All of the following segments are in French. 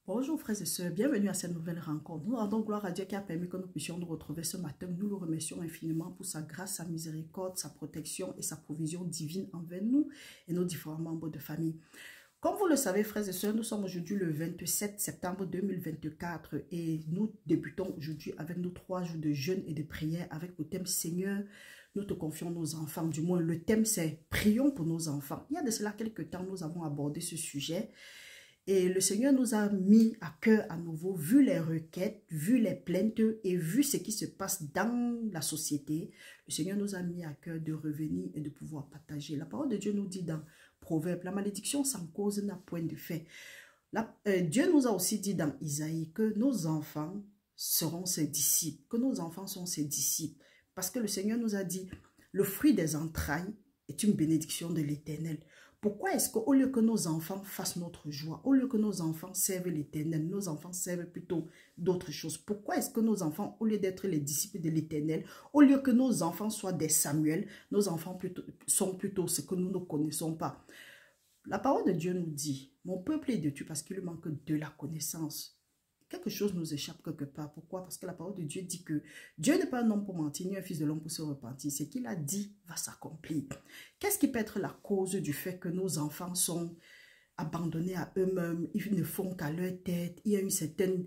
Bonjour frères et sœurs, bienvenue à cette nouvelle rencontre. Nous rendons gloire à Dieu qui a permis que nous puissions nous retrouver ce matin. Nous le remercions infiniment pour sa grâce, sa miséricorde, sa protection et sa provision divine envers nous et nos différents membres de famille. Comme vous le savez frères et sœurs, nous sommes aujourd'hui le 27 septembre 2024 et nous débutons aujourd'hui avec nos 3 jours de jeûne et de prière avec le thème Seigneur, nous te confions nos enfants. Du moins le thème c'est prions pour nos enfants. Il y a de cela quelques temps nous avons abordé ce sujet. Et le Seigneur nous a mis à cœur à nouveau, vu les requêtes, vu les plaintes et vu ce qui se passe dans la société. Le Seigneur nous a mis à cœur de revenir et de pouvoir partager. La parole de Dieu nous dit dans Proverbe, la malédiction sans cause n'a point de fait. Dieu nous a aussi dit dans Isaïe que nos enfants seront ses disciples, que nos enfants sont ses disciples. Parce que le Seigneur nous a dit, le fruit des entrailles est une bénédiction de l'Éternel. Pourquoi est-ce qu'au lieu que nos enfants fassent notre joie, au lieu que nos enfants servent l'Éternel, nos enfants servent plutôt d'autres choses? Pourquoi est-ce que nos enfants, au lieu d'être les disciples de l'Éternel, au lieu que nos enfants soient des Samuel, nos enfants sont plutôt ce que nous ne connaissons pas? La parole de Dieu nous dit, mon peuple est détruit parce qu'il lui manque de la connaissance. Quelque chose nous échappe quelque part. Pourquoi? Parce que la parole de Dieu dit que Dieu n'est pas un homme pour mentir, ni un fils de l'homme pour se repentir. Ce qu'il a dit va s'accomplir. Qu'est-ce qui peut être la cause du fait que nos enfants sont abandonnés à eux-mêmes, ils ne font qu'à leur tête, il y a une certaine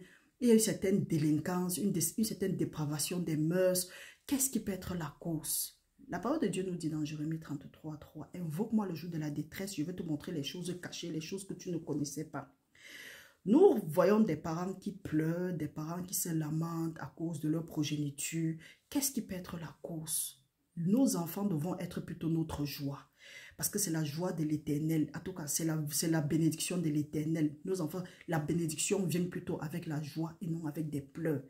délinquance, une certaine dépravation des mœurs? Qu'est-ce qui peut être la cause? La parole de Dieu nous dit dans Jérémie 33:3, invoque-moi le jour de la détresse, je vais te montrer les choses cachées, les choses que tu ne connaissais pas. Nous voyons des parents qui pleurent, des parents qui se lamentent à cause de leur progéniture. Qu'est-ce qui peut être la cause? Nos enfants devront être plutôt notre joie. Parce que c'est la joie de l'Éternel. En tout cas, c'est la bénédiction de l'Éternel. Nos enfants, la bénédiction vient plutôt avec la joie et non avec des pleurs.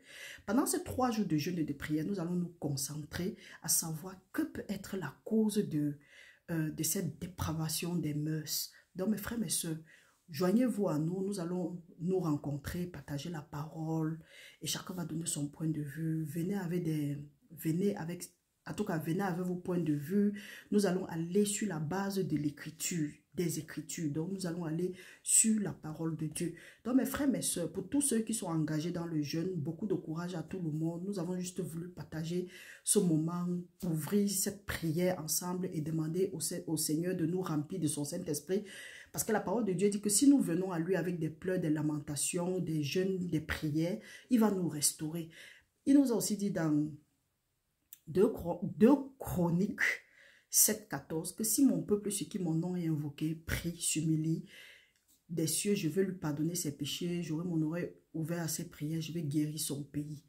Pendant ces 3 jours de jeûne et de prière, nous allons nous concentrer à savoir que peut être la cause de cette dépravation des mœurs. Donc, mes frères, mes soeurs, joignez-vous à nous, nous allons nous rencontrer, partager la parole et chacun va donner son point de vue. Venez avec vos points de vue. Nous allons aller sur la base de l'écriture, des écritures. Donc, nous allons aller sur la parole de Dieu. Donc, mes frères, mes soeurs, pour tous ceux qui sont engagés dans le jeûne, beaucoup de courage à tout le monde. Nous avons juste voulu partager ce moment, ouvrir cette prière ensemble et demander au Seigneur de nous remplir de son Saint-Esprit. Parce que la parole de Dieu dit que si nous venons à lui avec des pleurs, des lamentations, des jeûnes, des prières, il va nous restaurer. Il nous a aussi dit dans 2 Chroniques 7:14 que si mon peuple, sur qui mon nom est invoqué, prie, s'humilie, des cieux, je vais lui pardonner ses péchés, j'aurai mon oreille ouverte à ses prières, je vais guérir son pays.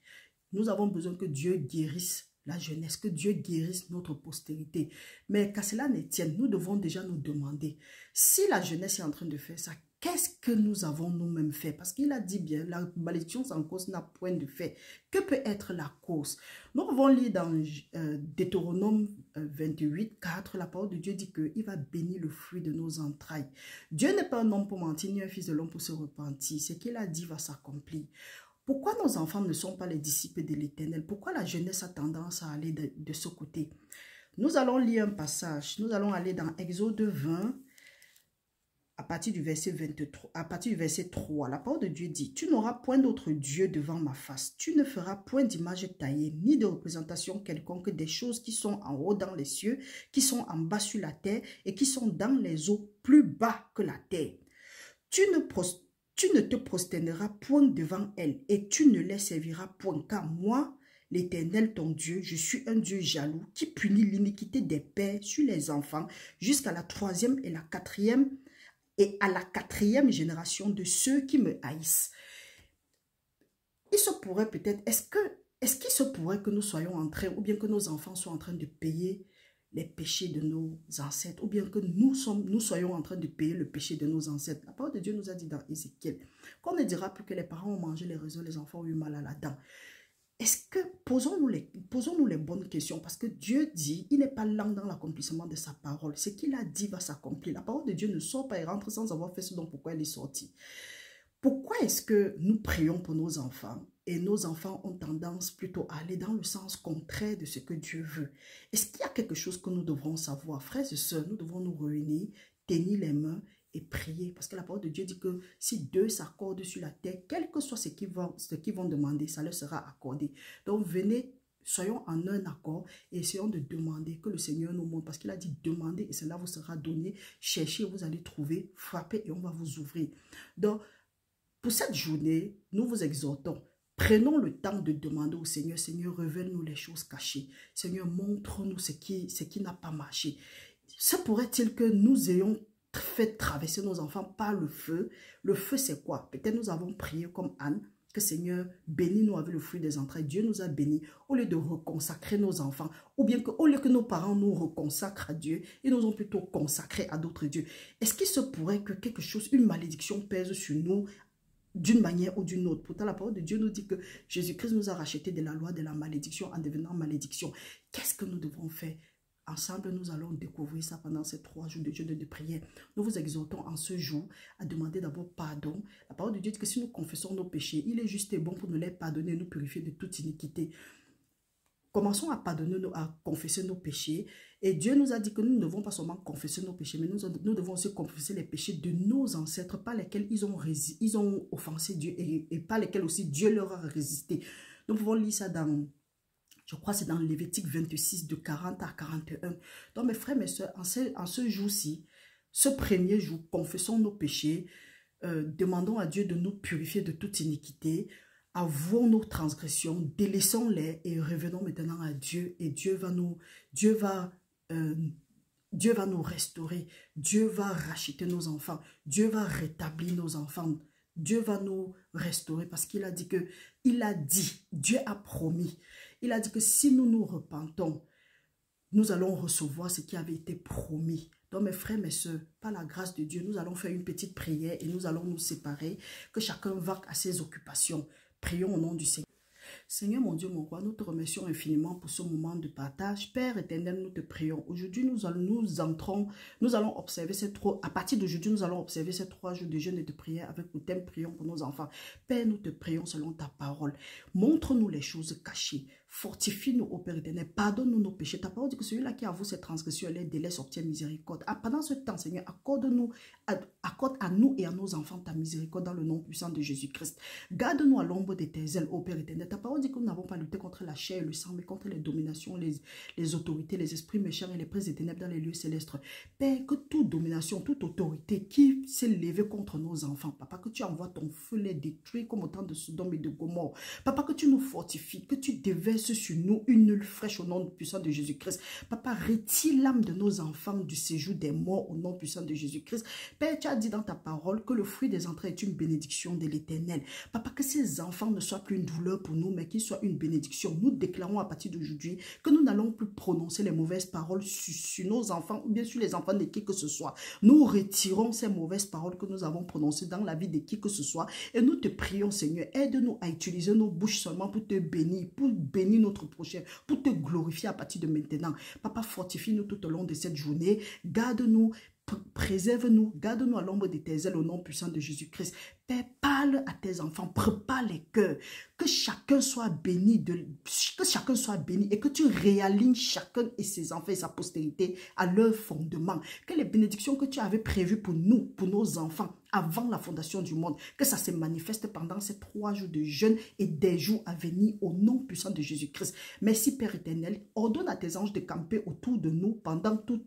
Nous avons besoin que Dieu guérisse la jeunesse, que Dieu guérisse notre postérité. Mais qu'à cela ne tienne, nous devons déjà nous demander, si la jeunesse est en train de faire ça, qu'est-ce que nous avons nous-mêmes fait? Parce qu'il a dit bien, la malédiction sans cause n'a point de fait. Que peut être la cause? Nous avons lu dans Deutéronome 28:4, la parole de Dieu dit qu'il va bénir le fruit de nos entrailles. Dieu n'est pas un homme pour mentir, ni un fils de l'homme pour se repentir. Ce qu'il a dit va s'accomplir. Pourquoi nos enfants ne sont pas les disciples de l'Éternel? Pourquoi la jeunesse a tendance à aller de ce côté? Nous allons lire un passage. Nous allons aller dans Exode 20, à partir du verset 3. La parole de Dieu dit, « Tu n'auras point d'autre Dieu devant ma face. Tu ne feras point d'image taillée, ni de représentation quelconque des choses qui sont en haut dans les cieux, qui sont en bas sur la terre et qui sont dans les eaux plus bas que la terre. Tu ne te prosterneras point devant elles et tu ne les serviras point, car moi, l'Éternel ton Dieu, je suis un Dieu jaloux qui punit l'iniquité des pères sur les enfants jusqu'à la 3e et la 4e et à la 4e génération de ceux qui me haïssent. » Il se pourrait peut-être, est-ce qu'il se pourrait que nous soyons en train, ou bien que nos enfants soient en train de payer les péchés de nos ancêtres, ou bien que nous soyons en train de payer le péché de nos ancêtres? La parole de Dieu nous a dit dans Ézéchiel qu'on ne dira plus que les parents ont mangé les raisins, les enfants ont eu mal à la dent. Est-ce que, posons-nous les bonnes questions, parce que Dieu dit, il n'est pas lent dans l'accomplissement de sa parole. Ce qu'il a dit va s'accomplir. La parole de Dieu ne sort pas et rentre sans avoir fait ce dont pourquoi elle est sortie. Pourquoi est-ce que nous prions pour nos enfants et nos enfants ont tendance plutôt à aller dans le sens contraire de ce que Dieu veut? Est-ce qu'il y a quelque chose que nous devrons savoir? Frères et sœurs, nous devons nous réunir, tenir les mains et prier. Parce que la parole de Dieu dit que si deux s'accordent sur la terre, quel que soit ce qu'ils vont demander, ça leur sera accordé. Donc venez, soyons en un accord et essayons de demander que le Seigneur nous montre. Parce qu'il a dit demandez et cela vous sera donné. Cherchez, vous allez trouver. Frappez et on va vous ouvrir. Donc, pour cette journée, nous vous exhortons. Prenons le temps de demander au Seigneur, Seigneur, révèle-nous les choses cachées. Seigneur, montre-nous ce qui n'a pas marché. Se pourrait-il que nous ayons fait traverser nos enfants par le feu? Le feu, c'est quoi? Peut-être nous avons prié comme Anne, que Seigneur, bénis-nous avec le fruit des entrailles. Dieu nous a bénis au lieu de reconsacrer nos enfants. Ou bien qu'au lieu que nos parents nous reconsacrent à Dieu, ils nous ont plutôt consacrés à d'autres dieux. Est-ce qu'il se pourrait que quelque chose, une malédiction pèse sur nous d'une manière ou d'une autre? Pourtant, la parole de Dieu nous dit que Jésus-Christ nous a rachetés de la loi de la malédiction en devenant malédiction. Qu'est-ce que nous devons faire? Ensemble, nous allons découvrir ça pendant ces 3 jours de jeûne et de prière. Nous vous exhortons en ce jour à demander d'abord pardon. La parole de Dieu dit que si nous confessons nos péchés, il est juste et bon pour nous les pardonner et nous purifier de toute iniquité. Commençons à pardonner, à confesser nos péchés. Et Dieu nous a dit que nous ne devons pas seulement confesser nos péchés, mais nous devons aussi confesser les péchés de nos ancêtres par lesquels ils ont offensé Dieu et par lesquels aussi Dieu leur a résisté. Nous pouvons lire ça dans, je crois que c'est dans Lévitique 26 de 40 à 41. Donc mes frères, mes soeurs, en ce jour-ci, ce premier jour, confessons nos péchés, demandons à Dieu de nous purifier de toute iniquité, avouons nos transgressions, délaissons-les et revenons maintenant à Dieu. Et Dieu va nous restaurer. Dieu va racheter nos enfants. Dieu va rétablir nos enfants. Dieu va nous restaurer parce qu'il a dit que, Dieu a promis. Il a dit que si nous nous repentons, nous allons recevoir ce qui avait été promis. Donc mes frères, mes soeurs, par la grâce de Dieu, nous allons faire une petite prière et nous allons nous séparer, que chacun va à ses occupations. Prions au nom du Seigneur. Seigneur, mon Dieu, mon roi, nous te remercions infiniment pour ce moment de partage. Père éternel, nous te prions. Aujourd'hui, nous allons observer à partir d'aujourd'hui, nous allons observer ces 3 jours de jeûne et de prière avec le thème prions pour nos enfants. Père, nous te prions selon ta parole. Montre-nous les choses cachées. Fortifie-nous, ô Père éternel. Pardonne-nous nos péchés. Ta parole dit que celui-là qui avoue ses transgressions et les délaisse obtient miséricorde. Pendant ce temps, Seigneur, accorde à nous et à nos enfants ta miséricorde dans le nom puissant de Jésus-Christ. Garde-nous à l'ombre de tes ailes, ô Père éternel. Ta parole dit que nous n'avons pas lutté contre la chair et le sang, mais contre les dominations, les autorités, les esprits méchants et les princes des ténèbres dans les lieux célestes. Père, que toute domination, toute autorité qui s'est levée contre nos enfants, Papa, que tu envoies ton feu les détruire comme au temps de Sodome et de Gomorrhe. Papa, que tu nous fortifies, que tu déverses sur nous une huile fraîche au nom puissant de Jésus-Christ. Papa, retire l'âme de nos enfants du séjour des morts au nom puissant de Jésus-Christ. Père, tu as dit dans ta parole que le fruit des entrailles est une bénédiction de l'Éternel. Papa, que ces enfants ne soient plus une douleur pour nous, mais qu'ils soient une bénédiction. Nous déclarons à partir d'aujourd'hui que nous n'allons plus prononcer les mauvaises paroles sur nos enfants ou bien sur les enfants de qui que ce soit. Nous retirons ces mauvaises paroles que nous avons prononcées dans la vie de qui que ce soit et nous te prions, Seigneur, aide-nous à utiliser nos bouches seulement pour te bénir, pour bénir notre prochain, pour te glorifier à partir de maintenant. Papa, fortifie-nous tout au long de cette journée. Garde-nous, préserve-nous, garde-nous à l'ombre de tes ailes au nom puissant de Jésus-Christ. Père, parle à tes enfants, prépare les cœurs, que chacun soit béni, et que tu réalignes chacun et ses enfants et sa postérité à leur fondement. Que les bénédictions que tu avais prévues pour nous, pour nos enfants, avant la fondation du monde, que ça se manifeste pendant ces 3 jours de jeûne et des jours à venir au nom puissant de Jésus-Christ. Merci Père éternel, ordonne à tes anges de camper autour de nous pendant tout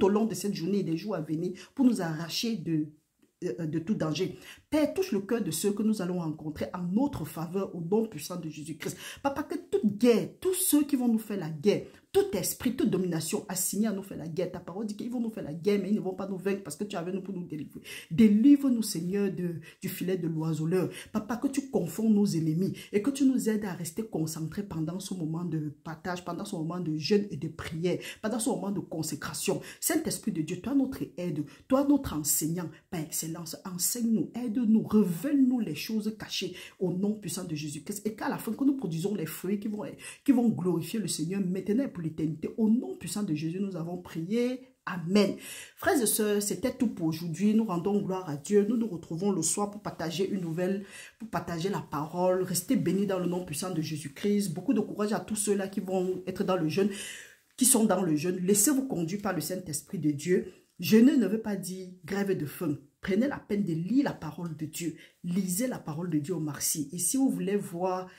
au long de cette journée et des jours à venir pour nous arracher de tout danger. Père, touche le cœur de ceux que nous allons rencontrer en notre faveur au nom puissant de Jésus-Christ. Papa, que toute guerre, tous ceux qui vont nous faire la guerre, tout esprit, toute domination assigné à nous faire la guerre. Ta parole dit qu'ils vont nous faire la guerre, mais ils ne vont pas nous vaincre parce que tu es avec nous pour nous délivrer. Délivre-nous, Seigneur, du filet de l'oiseleur. Papa, que tu confonds nos ennemis et que tu nous aides à rester concentrés pendant ce moment de partage, pendant ce moment de jeûne et de prière, pendant ce moment de consécration. Saint-Esprit de Dieu, toi notre aide, toi notre enseignant, par excellence, enseigne-nous, aide-nous, révèle-nous les choses cachées au nom puissant de Jésus-Christ et qu'à la fin, que nous produisons les fruits qui vont glorifier le Seigneur maintenant et pour l'éternité. Au nom puissant de Jésus, nous avons prié. Amen. Frères et sœurs, c'était tout pour aujourd'hui. Nous rendons gloire à Dieu. Nous nous retrouvons le soir pour partager une nouvelle, pour partager la parole. Restez bénis dans le nom puissant de Jésus-Christ. Beaucoup de courage à tous ceux-là qui vont être dans le jeûne, qui sont dans le jeûne. Laissez-vous conduire par le Saint-Esprit de Dieu. Jeûner ne veut pas dire grève de faim. Prenez la peine de lire la parole de Dieu. Lisez la parole de Dieu au maxi. Et si vous voulez voir,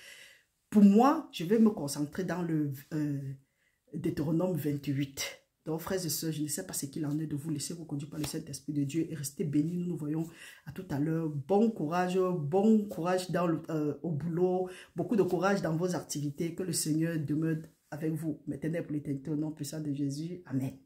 pour moi, je vais me concentrer dans le Deutéronome 28. Donc, frères et sœurs, je ne sais pas ce qu'il en est de vous. Laissez-vous conduire par le Saint-Esprit de Dieu et restez bénis. Nous nous voyons à tout à l'heure. Bon courage dans au boulot. Beaucoup de courage dans vos activités. Que le Seigneur demeure avec vous. Maintenant, pour l'éternité, au nom puissant de Jésus. Amen.